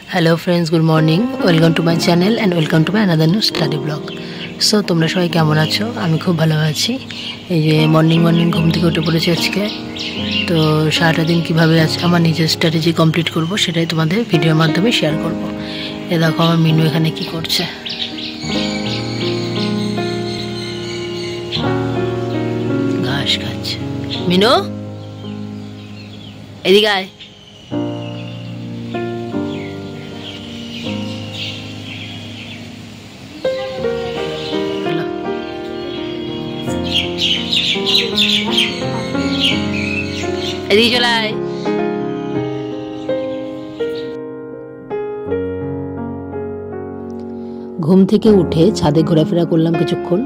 Hello friends, good morning. Welcome to my channel and welcome to my another new study blog. So তোমরা সবাই কেমন আছো? আমি খুব ভালো আছি। এই যে মর্নিং ঘুম থেকে উঠে পড়েছি আজকে। তো সারাটা দিন কীভাবে আমার নিজের স্ট্র্যাটেজি কমপ্লিট করব সেটাই তোমাদের ভিডিওর মাধ্যমে শেয়ার করব। এ দেখো আমার মিনু এখানে কি করছে। ঘাস খাচ্ছে। মিনু এদিকে আয়। এদিকে চলে আয়। ঘুম থেকে উঠে ছাদে ঘোরাফেরা করলাম কিছুক্ষণ,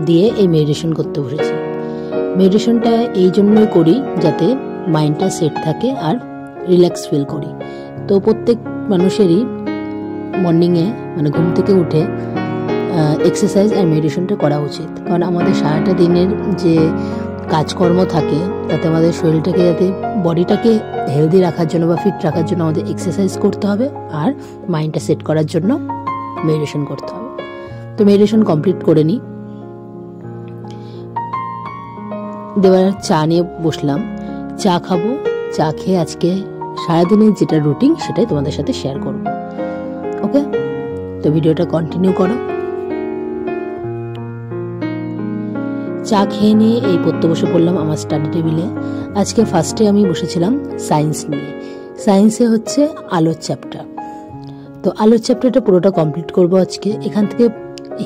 দিয়ে এই মেডিটেশন করতে বসেছি। মেডিটেশনটা এই জন্যই করি যাতে মাইন্ডটা সেট থাকে আর রিল্যাক্স ফিল করি। তো প্রত্যেক মানুষেরই মর্নিংয়ে মানে ঘুম থেকে উঠে এক্সারসাইজ আর মেডিটেশনটা করা উচিত, কারণ আমাদের সারাটা দিনের যে কাজকর্ম থাকে তাতে আমাদের শরীরটাকে যাতে বডিটাকে হেলদি রাখার জন্য বা ফিট রাখার জন্য আমাদের এক্সারসাইজ করতে হবে আর মাইন্ডটা সেট করার জন্য মেডিটেশন করতে হবে। তো মেডিটেশন কমপ্লিট করে নিই, দেবার চা নিয়ে বসলাম। চা খাবো। চা খেয়ে আজকে সারাদিনের যেটা রুটিন সেটাই তোমাদের সাথে শেয়ার করব। ওকে, তো ভিডিওটা কন্টিনিউ করো। চা খেয়ে নিয়ে এই পড়তে বসে পড়লাম আমার স্টাডি টেবিলে। আজকে ফার্স্টে আমি বসেছিলাম সায়েন্স নিয়ে। সায়েন্সে হচ্ছে আলোর চ্যাপ্টার। তো আলোর চ্যাপ্টারটা পুরোটা কমপ্লিট করব আজকে। এখান থেকে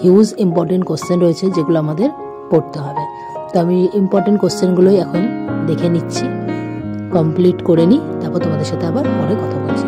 হিউজ ইম্পর্টেন্ট কোশ্চেন রয়েছে যেগুলো আমাদের পড়তে হবে। তো আমি ইম্পর্টেন্ট কোশ্চেনগুলোই এখন দেখে নিচ্ছি, কমপ্লিট করে নিই, তারপর তোমাদের সাথে আবার পরে কথা বলছি।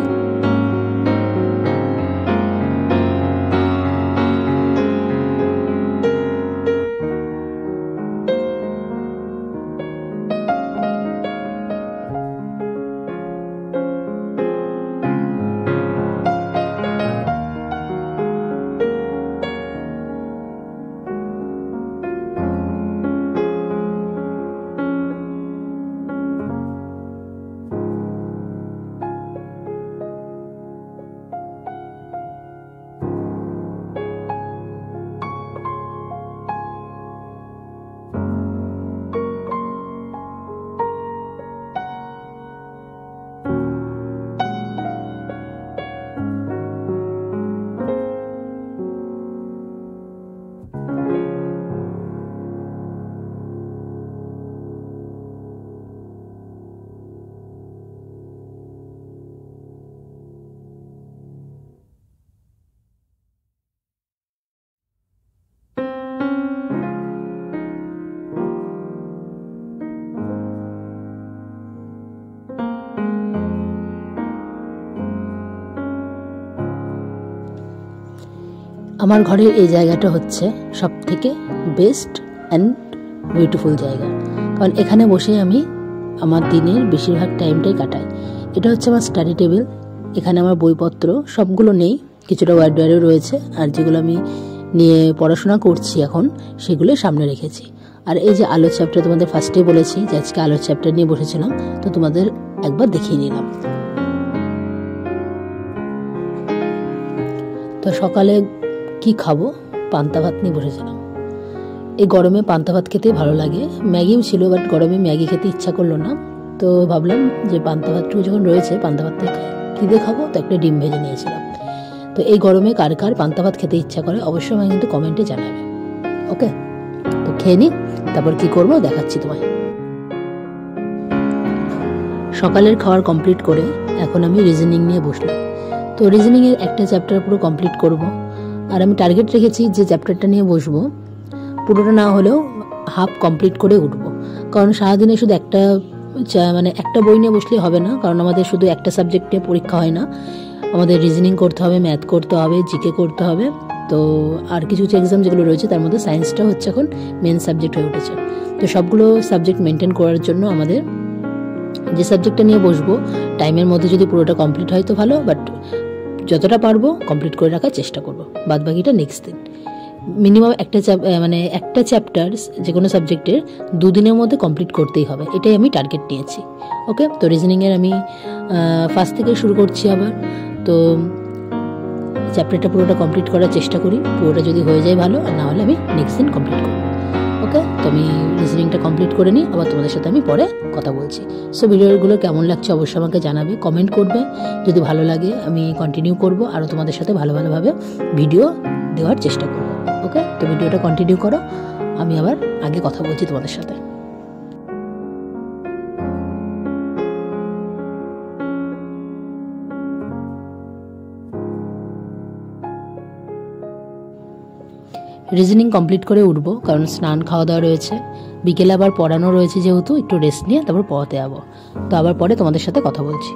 আমার ঘরের এই জায়গাটা হচ্ছে সব থেকে বেস্ট অ্যান্ড বিউটিফুল জায়গা, কারণ এখানে বসে আমি আমার দিনের বেশিরভাগ টাইমটাই কাটাই। এটা হচ্ছে আমার স্টাডি টেবিল। এখানে আমার বইপত্র সবগুলো নেই, কিছুটা ওয়ার্ডওয়্যারও রয়েছে, আর যেগুলো আমি নিয়ে পড়াশোনা করছি এখন সেগুলো সামনে রেখেছি। আর এই যে আলোর চ্যাপ্টার তোমাদের ফার্স্টে বলেছি যে আজকে আলোর চ্যাপ্টার নিয়ে বসেছিলাম, তো তোমাদের একবার দেখিয়ে নিলাম। তো সকালে কি খাবো, পান্তা ভাত নিয়ে বসেছিলাম। এই গরমে পান্তা ভাত খেতে ভালো লাগে। ম্যাগিও ছিল, বাট গরমে ম্যাগি খেতে ইচ্ছা করলো না। তো ভাবলাম যে পান্তা ভাতটুকু যখন রয়েছে পান্তা ভাত কী দিয়ে খাবো, তো একটা ডিম ভেজে নিয়েছিলাম। তো এই গরমে কার কার পান্তা ভাত খেতে ইচ্ছা করে অবশ্যই আমাকে কিন্তু কমেন্টে জানাবে। ওকে, তো খেয়ে নিই, তারপর কি করবো দেখাচ্ছি তোমায়। সকালের খাবার কমপ্লিট করে এখন আমি রিজনিং নিয়ে বসলাম। তো রিজনিংয়ের একটা চ্যাপ্টার পুরো কমপ্লিট করব। আর আমি টার্গেট রেখেছি যে চ্যাপ্টারটা নিয়ে বসবো পুরোটা না হলেও হাফ কমপ্লিট করে উঠবো, কারণ সারাদিনে শুধু একটা বই নিয়ে বসলেই হবে না, কারণ আমাদের শুধু একটা সাবজেক্টে পরীক্ষা হয় না, আমাদের রিজনিং করতে হবে, ম্যাথ করতে হবে, জিকে করতে হবে। তো আর কিছু কিছু এক্সাম যেগুলো রয়েছে তার মধ্যে সায়েন্সটা হচ্ছে এখন মেন সাবজেক্ট হয়ে উঠেছে। তো সবগুলো সাবজেক্ট মেনটেন করার জন্য আমাদের যে সাবজেক্টটা নিয়ে বসবো টাইমের মধ্যে যদি পুরোটা কমপ্লিট হয় তো ভালো, বাট যতটা পারবো কমপ্লিট করে রাখার চেষ্টা করবো, বাদ বাকিটা নেক্সট দিন। মিনিমাম একটা চ্যাপ্টার যে কোনো সাবজেক্টের 2 দিনের মধ্যে কমপ্লিট করতেই হবে, এটাই আমি টার্গেট নিয়েছি। ওকে, তো রিজনিংয়ের আমি ফার্স্ট থেকে শুরু করছি আবার। তো চ্যাপ্টারটা পুরোটা কমপ্লিট করার চেষ্টা করি, পুরোটা যদি হয়ে যায় ভালো, আর না হলে আমি নেক্সট দিন কমপ্লিট করব। ওকে, তো আমি রিজনিংটা কমপ্লিট করে নিই, আবার তোমাদের সাথে আমি পরে কথা বলছি। সো ভিডিওগুলো কেমন লাগছে অবশ্যই আমাকে জানাবে, কমেন্ট করবে। যদি ভালো লাগে আমি কন্টিনিউ করব, আরও তোমাদের সাথে ভালোভাবে ভিডিও দেওয়ার চেষ্টা করব। ওকে, তো ভিডিওটা কন্টিনিউ করো, আমি আবার আগে কথা বলছি তোমাদের সাথে। রিজনিং কমপ্লিট করে উঠবো, কারণ স্নান খাওয়া দাওয়া রয়েছে, বিকেলে আবার পড়ানো রয়েছে, যেহেতু একটু রেস্ট নিয়ে তারপর পড়াতে যাবো। তো আবার পরে তোমাদের সাথে কথা বলছি।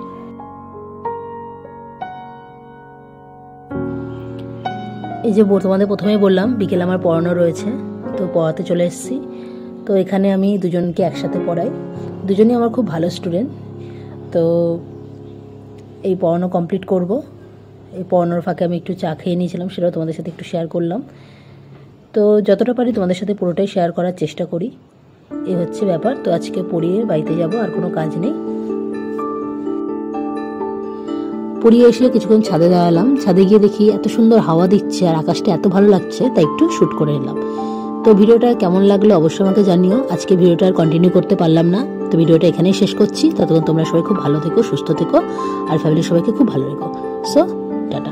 এই যে তোমাদের প্রথমেই বললাম বিকেলে আমার পড়ানো রয়েছে, তো পড়াতে চলে এসেছি। তো এখানে আমি দুজনকে একসাথে পড়াই, দুজনেই আমার খুব ভালো স্টুডেন্ট। তো এই পড়ানো কমপ্লিট করব। এই পড়ানোর ফাঁকে আমি একটু চা খেয়ে নিয়েছিলাম, সেটাও তোমাদের সাথে একটু শেয়ার করলাম। তো যতটা পারি তোমাদের সাথে পুরোটাই শেয়ার করার চেষ্টা করি, এই হচ্ছে ব্যাপার। তো আজকে পড়িয়ে বাড়িতে যাব, আর কোনো কাজ নেই। পড়িয়ে এসে কিছুক্ষণ ছাদে দাঁড়ালাম, ছাদে গিয়ে দেখি এত সুন্দর হাওয়া দিচ্ছে আর আকাশটা এত ভালো লাগছে, তাই একটু শ্যুট করে নিলাম। তো ভিডিওটা কেমন লাগলো অবশ্যই আমাকে জানিও। আজকে ভিডিওটা আর কন্টিনিউ করতে পারলাম না, তো ভিডিওটা এখানেই শেষ করছি। ততক্ষণ তোমরা সবাই খুব ভালো থেকো, সুস্থ থেকো, আর ফ্যামিলির সবাইকে খুব ভালো রেখো। So tata.